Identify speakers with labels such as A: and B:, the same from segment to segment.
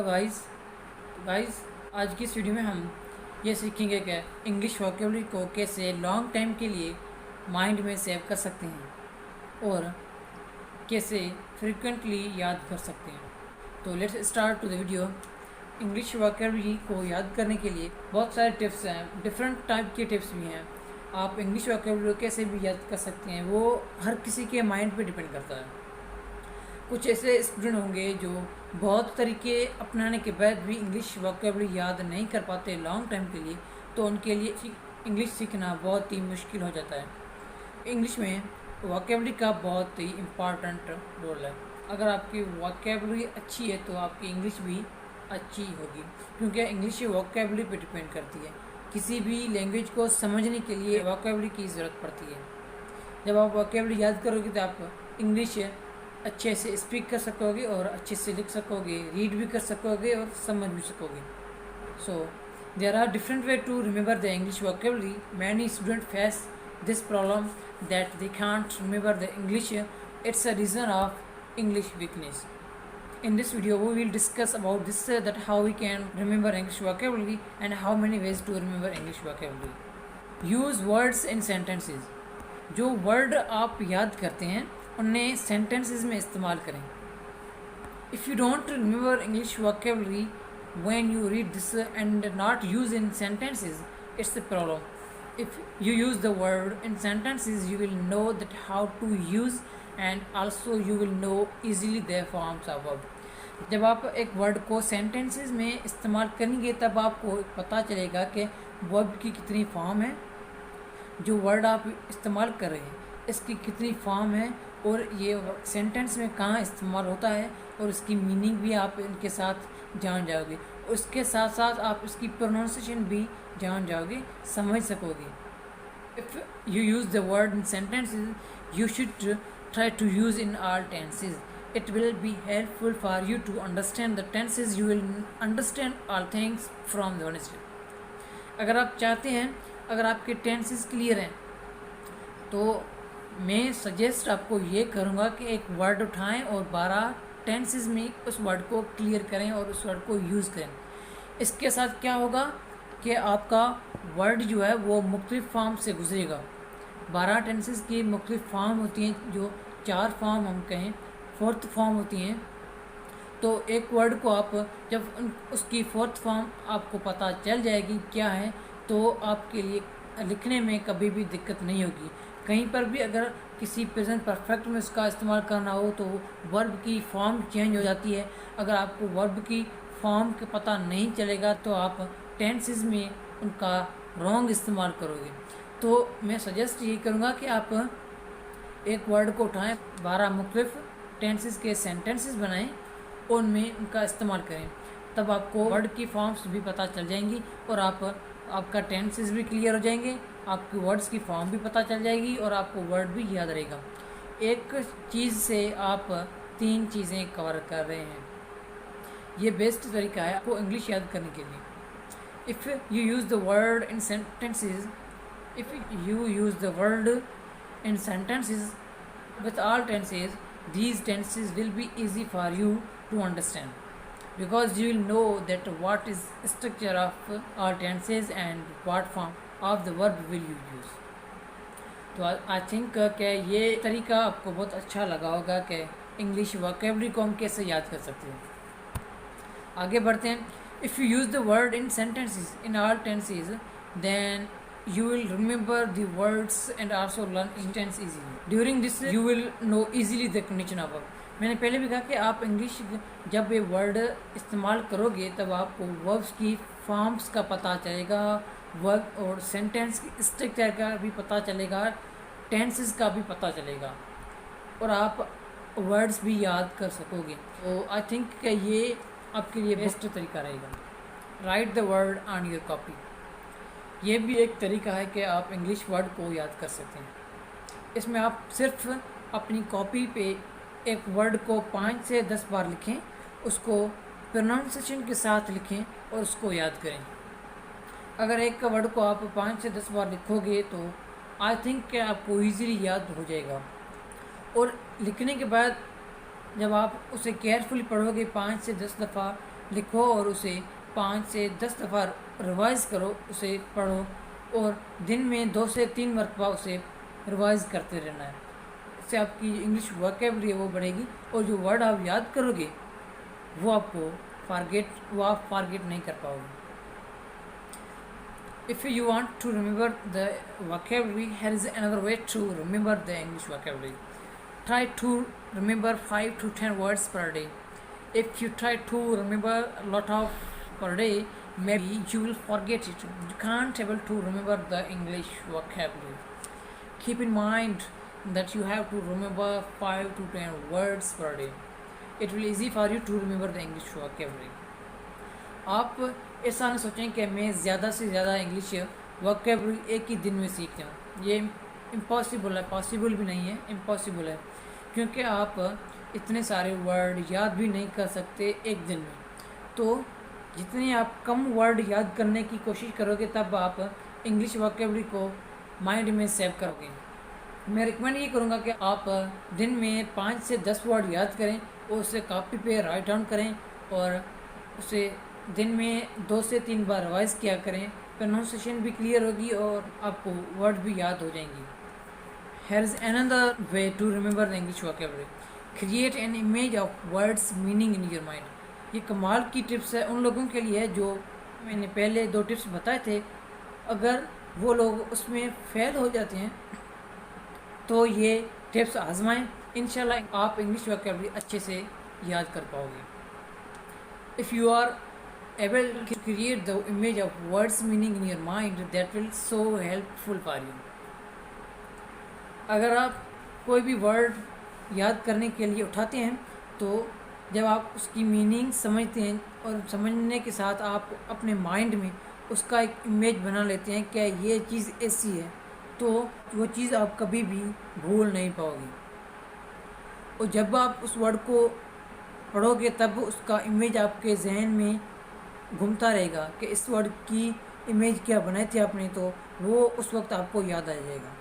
A: Hello guys आज की इस वीडियो में हम ये सीखेंगे कि इंग्लिश वोकेबलरी को कैसे लॉन्ग टाइम के लिए माइंड में सेव कर सकते हैं और कैसे फ्रिक्वेंटली याद कर सकते हैं। तो let's start to the video. English vocabulary को याद करने के लिए बहुत सारे टिप्स हैं, डिफरेंट टाइप के टिप्स भी हैं। आप इंग्लिश वोकेबलरी कैसे भी याद कर सकते हैं, वो हर किसी के माइंड पे डिपेंड करता है। कुछ ऐसे स्टूडेंट होंगे जो बहुत तरीके अपनाने के बाद भी इंग्लिश वोकेबलरी याद नहीं कर पाते लॉन्ग टाइम के लिए, तो उनके लिए इंग्लिश सीखना बहुत ही मुश्किल हो जाता है। इंग्लिश में वोकेबलरी का बहुत ही इम्पॉर्टेंट रोल है। अगर आपकी वोकेबलरी अच्छी है तो आपकी इंग्लिश भी अच्छी होगी, क्योंकि इंग्लिश वोकेबलरी पे डिपेंड करती है। किसी भी लैंग्वेज को समझने के लिए वोकेबलरी की ज़रूरत पड़ती है। जब आप वोकेबलरी याद करोगे तो आप इंग्लिश अच्छे से स्पीक कर सकोगे और अच्छे से लिख सकोगे, रीड भी कर सकोगे और समझ भी सकोगे। So there are different way to remember the English vocabulary. Many student face this problem that they can't remember the English. It's a reason of English weakness. In this video we will discuss about this, that how we can remember English vocabulary and how many ways to remember English vocabulary. Use words in sentences. जो word आप याद करते हैं उन्हें sentences में इस्तेमाल करें। If you don't remember English vocabulary when you read this and not use in sentences, it's the problem. If you use the word in sentences you will know that how to use and also you will know easily the forms of verb. जब आप एक word को sentences में इस्तेमाल करेंगे तब आपको पता चलेगा कि वर्ब की कितनी फॉर्म है, जो वर्ड आप इस्तेमाल कर रहे हैं इसकी कितनी फॉर्म है, और ये सेंटेंस में कहाँ इस्तेमाल होता है, और इसकी मीनिंग भी आप इनके साथ जान जाओगे। उसके साथ साथ आप इसकी प्रोनाउंसिएशन भी जान जाओगे, समझ सकोगे। If you use the word in sentences you should try to use in all tenses. It will be helpful for you to understand the tenses. You will understand all things from the one step. अगर आप चाहते हैं, अगर आपके tenses clear हैं तो मैं suggest आपको ये करूँगा कि एक वर्ड उठाएं और 12 टेंसेस में उस वर्ड को क्लियर करें और उस वर्ड को यूज़ करें। इसके साथ क्या होगा कि आपका वर्ड जो है वो मुख्तलिफ फॉर्म से गुजरेगा। 12 टेंसेस की मुख्तलिफ फॉर्म होती हैं, जो 4 फॉर्म हम कहें, 4th फॉर्म होती हैं। तो एक वर्ड को आप जब उसकी 4th फॉर्म आपको पता चल जाएगी क्या है, तो आपके लिए लिखने में कभी भी दिक्कत नहीं होगी। कहीं पर भी अगर किसी प्रेजेंट परफेक्ट में उसका इस्तेमाल करना हो तो वर्ब की फॉर्म चेंज हो जाती है। अगर आपको वर्ब की फॉर्म का पता नहीं चलेगा तो आप टेंसेस में उनका रॉन्ग इस्तेमाल करोगे। तो मैं सजेस्ट ये करूँगा कि आप एक वर्ड को उठाएं, 12 मुख्तलिफ टेंसेस के सेंटेंसेस बनाएं, उनमें उनका इस्तेमाल करें, तब आपको वर्ड की फॉर्म्स भी पता चल जाएंगी और आपका टेंसेस भी क्लियर हो जाएंगे, आपकी वर्ड्स की फॉर्म भी पता चल जाएगी और आपको वर्ड भी याद रहेगा। एक चीज़ से आप 3 चीज़ें कवर कर रहे हैं। ये बेस्ट तरीका है आपको इंग्लिश याद करने के लिए। If you use the word in sentences with all tenses, these tenses will be easy for you to understand, because you will know that what is structure of all tenses and what form of the verb will you use. तो I think कि ये तरीका आपको बहुत अच्छा लगा होगा कि इंग्लिश वोकेबलरी को हम कैसे याद कर सकते हैं। आगे बढ़ते हैं। If you use the word in sentences in all tenses then you will remember the words and also learn tense easily. During this you will know easily the condition of verb. मैंने पहले भी कहा कि आप English जब ये word इस्तेमाल करोगे तब आपको वर्ब्स की फॉर्म्स का पता चलेगा, वर्ब और सेंटेंस की स्ट्रक्चर का भी पता चलेगा, टेंसेस का भी पता चलेगा और आप वर्ड्स भी याद कर सकोगे। तो आई थिंक कि ये आपके लिए बेस्ट तरीका रहेगा। Right the word on your copy. ये भी एक तरीका है कि आप इंग्लिश वर्ड को याद कर सकते हैं। इसमें आप सिर्फ अपनी कॉपी पे एक वर्ड को 5 से 10 बार लिखें, उसको प्रोनाउंसिएशन के साथ लिखें और उसको याद करें। अगर एक वर्ड को आप 5 से 10 बार लिखोगे तो आई थिंक कि आपको ईज़िली याद हो जाएगा। और लिखने के बाद जब आप उसे केयरफुली पढ़ोगे 5 से 10 दफ़ा लिखो और उसे 5 से 10 दफ़ा रिवाइज़ करो, उसे पढ़ो और दिन में 2 से 3 मरतबा उसे रिवाइज़ करते रहना है। इससे आपकी इंग्लिश वोकैबुलरी है वो बढ़ेगी और जो वर्ड आप याद करोगे वो आप फारगेट नहीं कर पाओगे। If you want to remember the vocabulary, here is another way to remember the English vocabulary. Try to remember 5 to 10 words per day. If you try to remember a lot of per day, maybe you will forget it. You can't able to remember the English vocabulary. Keep in mind that you have to remember 5 to 10 words per day. It will easy for you to remember the English vocabulary. आप ऐसा ना सोचें कि मैं ज़्यादा से ज़्यादा English vocabulary एक ही दिन में सीख जाऊँ। ये इम्पॉसिबल है, पॉसिबल भी नहीं है, इम्पॉसिबल है, क्योंकि आप इतने सारे वर्ड याद भी नहीं कर सकते एक दिन में। तो जितने आप कम वर्ड याद करने की कोशिश करोगे तब आप इंग्लिश वोकैबुलरी को माइंड में सेव करोगे। मैं रिकमेंड ये करूँगा कि आप दिन में 5 से 10 वर्ड याद करें और उसे कॉपी पे राइट डाउन करें और उसे दिन में 2 से 3 बार रिवाइज़ किया करें। प्रोनाउंसिएशन भी क्लियर होगी और आपको वर्ड भी याद हो जाएंगी। Here is another way to remember the English vocabulary. Create an image of words meaning in your mind. ये कमाल की टिप्स है उन लोगों के लिए जो मैंने पहले 2 टिप्स बताए थे। अगर वो लोग उसमें फेल हो जाते हैं तो ये टिप्स आजमाएं, इंशाल्लाह आप इंग्लिश वोकैबुलरी अच्छे से याद कर पाओगे। If you are able to create the image of words meaning in your mind, that will so helpful for you. अगर आप कोई भी वर्ड याद करने के लिए उठाते हैं तो जब आप उसकी मीनिंग समझते हैं और समझने के साथ आप अपने माइंड में उसका एक इमेज बना लेते हैं कि ये चीज़ ऐसी है, तो वो चीज़ आप कभी भी भूल नहीं पाओगे। और जब आप उस वर्ड को पढ़ोगे तब उसका इमेज आपके जहन में घूमता रहेगा कि इस वर्ड की इमेज क्या बनाई थी आपने, तो वो उस वक्त आपको याद आ जाएगा।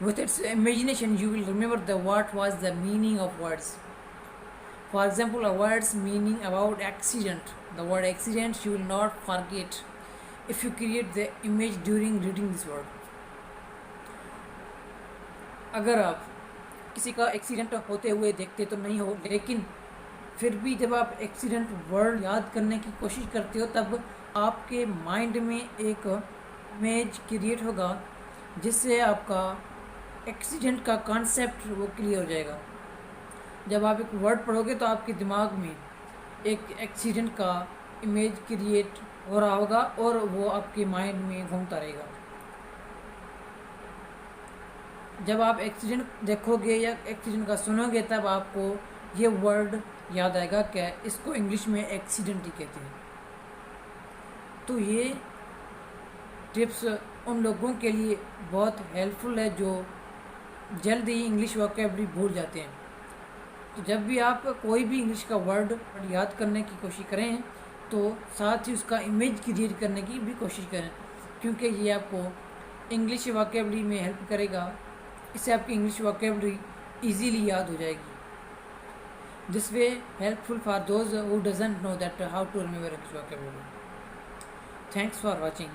A: With its imagination you will remember what was the meaning of words. For example, a word's meaning about accident. The word accident you will not forget if you create the image during reading this word. अगर आप किसी का accident होते हुए देखते तो नहीं हो, लेकिन फिर भी जब आप एक्सीडेंट वर्ड याद करने की कोशिश करते हो तब आपके माइंड में एक इमेज क्रिएट होगा जिससे आपका एक्सीडेंट का कॉन्सेप्ट वो क्लियर हो जाएगा। जब आप एक वर्ड पढ़ोगे तो आपके दिमाग में एक एक्सीडेंट का इमेज क्रिएट हो रहा होगा और वो आपके माइंड में घूमता रहेगा। जब आप एक्सीडेंट देखोगे या एक्सीडेंट का सुनोगे तब आपको ये वर्ड याद आएगा क्या इसको इंग्लिश में एक्सीडेंट ही कहते हैं। तो ये टिप्स उन लोगों के लिए बहुत हेल्पफुल है जो जल्द ही इंग्लिश वोकैबुलरी भूल जाते हैं। तो जब भी आप कोई भी इंग्लिश का वर्ड याद करने की कोशिश करें तो साथ ही उसका इमेज क्रिएट करने की भी कोशिश करें, क्योंकि ये आपको इंग्लिश वोकैबुलरी में हेल्प करेगा। इससे आपकी इंग्लिश वोकैबुलरी ईजीली याद हो जाएगी। This way helpful for those who doesn't know that how to remember English vocabulary. Thanks for watching.